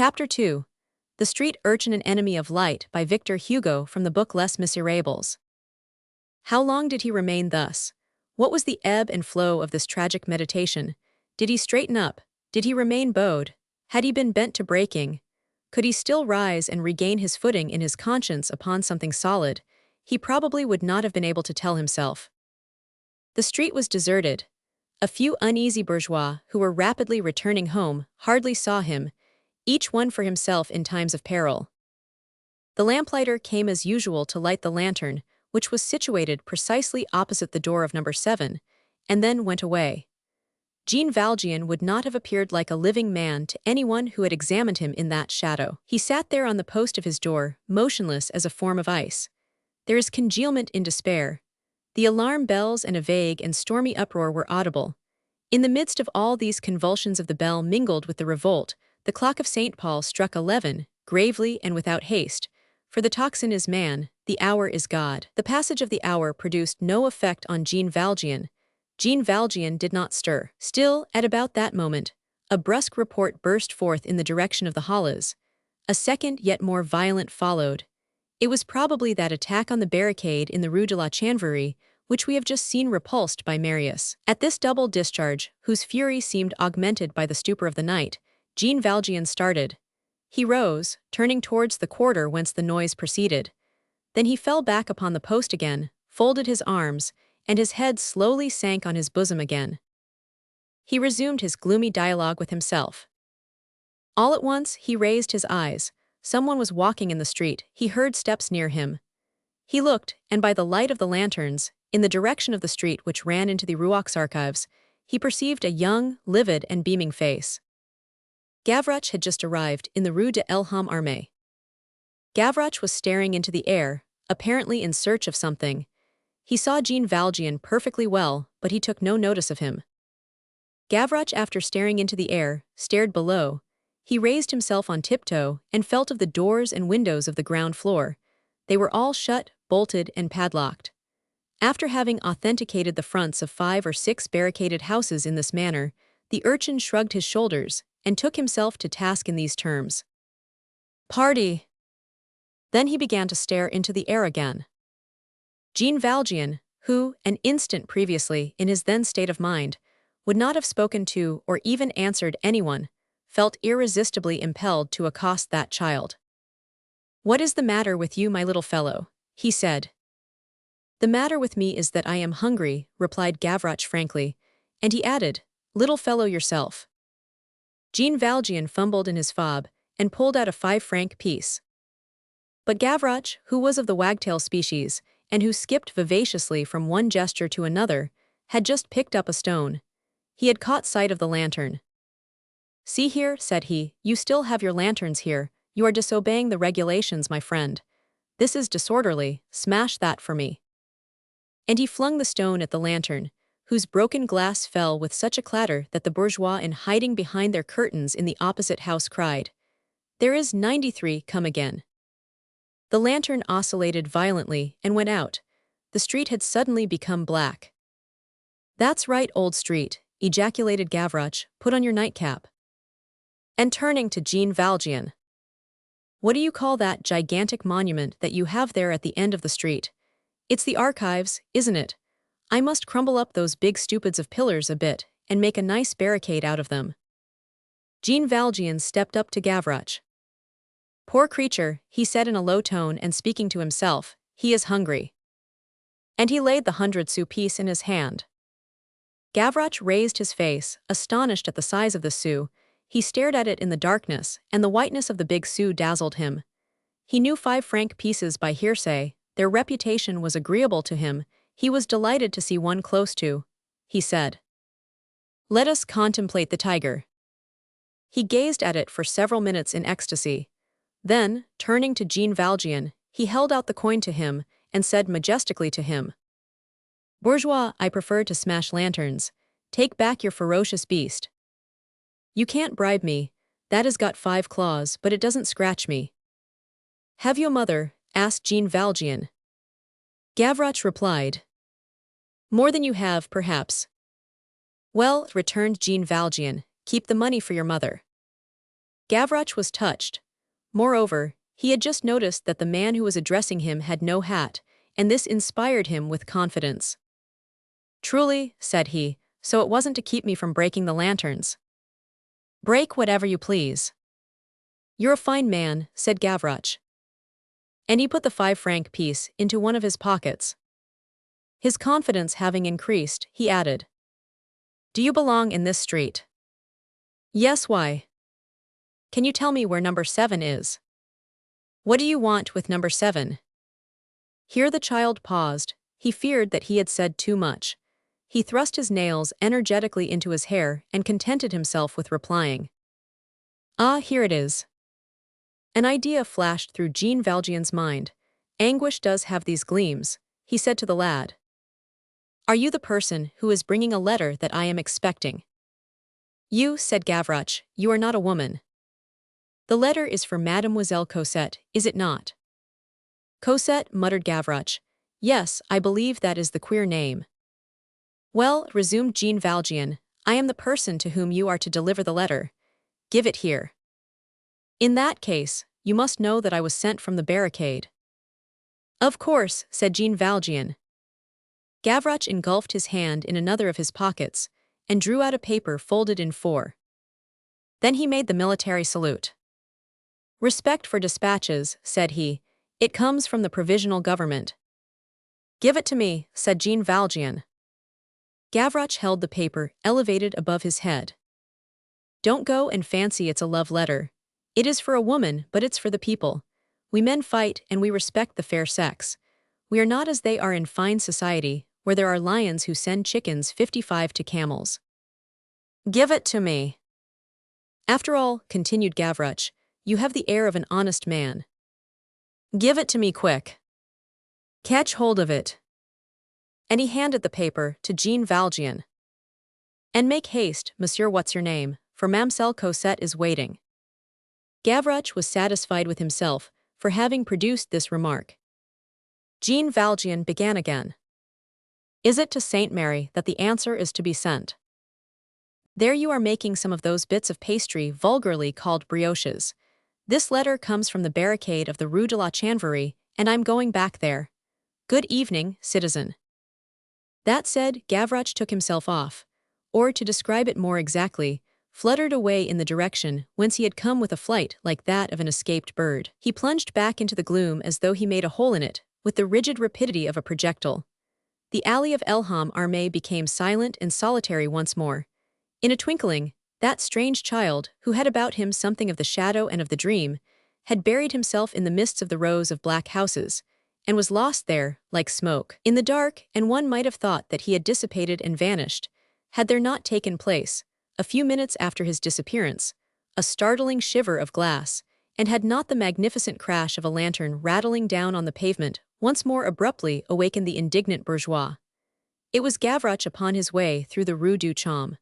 Chapter 2. The Street Urchin and Enemy of Light by Victor Hugo from the book Les Miserables. How long did he remain thus? What was the ebb and flow of this tragic meditation? Did he straighten up? Did he remain bowed? Had he been bent to breaking? Could he still rise and regain his footing in his conscience upon something solid? He probably would not have been able to tell himself. The street was deserted. A few uneasy bourgeois, who were rapidly returning home, hardly saw him, each one for himself in times of peril. The lamplighter came as usual to light the lantern, which was situated precisely opposite the door of number 7, and then went away. Jean Valjean would not have appeared like a living man to anyone who had examined him in that shadow. He sat there on the post of his door, motionless as a form of ice. There is congealment in despair. The alarm bells and a vague and stormy uproar were audible. In the midst of all these convulsions of the bell mingled with the revolt, the clock of St. Paul struck 11, gravely and without haste. For the tocsin is man, the hour is God. The passage of the hour produced no effect on Jean Valjean. Jean Valjean did not stir. Still, at about that moment, a brusque report burst forth in the direction of the Halles. A second yet more violent followed. It was probably that attack on the barricade in the Rue de la Chanvrerie, which we have just seen repulsed by Marius. At this double discharge, whose fury seemed augmented by the stupor of the night, Jean Valjean started. He rose, turning towards the quarter whence the noise proceeded. Then he fell back upon the post again, folded his arms, and his head slowly sank on his bosom again. He resumed his gloomy dialogue with himself. All at once he raised his eyes. Someone was walking in the street. He heard steps near him. He looked, and by the light of the lanterns, in the direction of the street which ran into the URCHIN, he perceived a young, livid and beaming face. Gavroche had just arrived in the Rue de l'Armée. Gavroche was staring into the air, apparently in search of something. He saw Jean Valjean perfectly well, but he took no notice of him. Gavroche, after staring into the air, stared below. He raised himself on tiptoe and felt of the doors and windows of the ground floor. They were all shut, bolted, and padlocked. After having authenticated the fronts of 5 or 6 barricaded houses in this manner, the urchin shrugged his shoulders and took himself to task in these terms. "Party!" Then he began to stare into the air again. Jean Valjean, who, an instant previously, in his then state of mind, would not have spoken to or even answered anyone, felt irresistibly impelled to accost that child. "What is the matter with you, my little fellow?" he said. "The matter with me is that I am hungry," replied Gavroche frankly, and he added, "Little fellow yourself." Jean Valjean fumbled in his fob and pulled out a 5-franc piece. But Gavroche, who was of the wagtail species, and who skipped vivaciously from one gesture to another, had just picked up a stone. He had caught sight of the lantern. "See here," said he, "you still have your lanterns here. You are disobeying the regulations, my friend. This is disorderly. Smash that for me." And he flung the stone at the lantern, whose broken glass fell with such a clatter that the bourgeois in hiding behind their curtains in the opposite house cried, "There is 93, come again." The lantern oscillated violently and went out. The street had suddenly become black. "That's right, old street," ejaculated Gavroche, "put on your nightcap." And turning to Jean Valjean, "What do you call that gigantic monument that you have there at the end of the street? It's the archives, isn't it? I must crumble up those big stupids of pillars a bit and make a nice barricade out of them." Jean Valjean stepped up to Gavroche. "Poor creature," he said in a low tone and speaking to himself, "he is hungry." And he laid the 100-sou piece in his hand. Gavroche raised his face, astonished at the size of the sou. He stared at it in the darkness, and the whiteness of the big sou dazzled him. He knew 5-franc pieces by hearsay. Their reputation was agreeable to him. He was delighted to see one close to. He said, "Let us contemplate the tiger." He gazed at it for several minutes in ecstasy. Then, turning to Jean Valjean, he held out the coin to him and said majestically to him, "Bourgeois, I prefer to smash lanterns. Take back your ferocious beast. You can't bribe me. That has got 5 claws, but it doesn't scratch me." "Have you a mother?" asked Jean Valjean. Gavroche replied, "More than you have, perhaps." "Well," returned Jean Valjean, "keep the money for your mother." Gavroche was touched. Moreover, he had just noticed that the man who was addressing him had no hat, and this inspired him with confidence. "Truly," said he, "so it wasn't to keep me from breaking the lanterns." "Break whatever you please." "You're a fine man," said Gavroche. And he put the 5-franc piece into one of his pockets. His confidence having increased, he added, "Do you belong in this street?" "Yes, why?" "Can you tell me where number 7 is?" "What do you want with number 7? Here the child paused. He feared that he had said too much. He thrust his nails energetically into his hair and contented himself with replying, "Ah, here it is." An idea flashed through Jean Valjean's mind. "Anguish does have these gleams," he said to the lad. "Are you the person who is bringing a letter that I am expecting?" "You," said Gavroche, "you are not a woman." "The letter is for Mademoiselle Cosette, is it not?" "Cosette," muttered Gavroche. "Yes, I believe that is the queer name." "Well," resumed Jean Valjean, "I am the person to whom you are to deliver the letter. Give it here." "In that case, you must know that I was sent from the barricade." "Of course," said Jean Valjean. Gavroche engulfed his hand in another of his pockets and drew out a paper folded in 4. Then he made the military salute. "Respect for dispatches," said he. "It comes from the provisional government." "Give it to me," said Jean Valjean. Gavroche held the paper elevated above his head. "Don't go and fancy it's a love letter. It is for a woman, but it's for the people. We men fight and we respect the fair sex. We are not as they are in fine society, where there are lions who send chickens 55 to camels." "Give it to me." "After all," continued Gavroche, "you have the air of an honest man." "Give it to me quick." "Catch hold of it." And he handed the paper to Jean Valjean. "And make haste, Monsieur What's-Your-Name, for Mamselle Cosette is waiting." Gavroche was satisfied with himself for having produced this remark. Jean Valjean began again. "Is it to Saint Mary that the answer is to be sent? There you are making some of those bits of pastry vulgarly called brioches. This letter comes from the barricade of the Rue de la Chanvrerie, and I'm going back there. Good evening, citizen." That said, Gavroche took himself off, or to describe it more exactly, fluttered away in the direction whence he had come with a flight like that of an escaped bird. He plunged back into the gloom as though he made a hole in it, with the rigid rapidity of a projectile. The alley of Elham Armé became silent and solitary once more. In a twinkling, that strange child, who had about him something of the shadow and of the dream, had buried himself in the midst of the rows of black houses, and was lost there, like smoke, in the dark, and one might have thought that he had dissipated and vanished, had there not taken place, a few minutes after his disappearance, a startling shiver of glass, and had not the magnificent crash of a lantern rattling down on the pavement once more abruptly awakened the indignant bourgeois. It was Gavroche upon his way through the Rue du Chaume.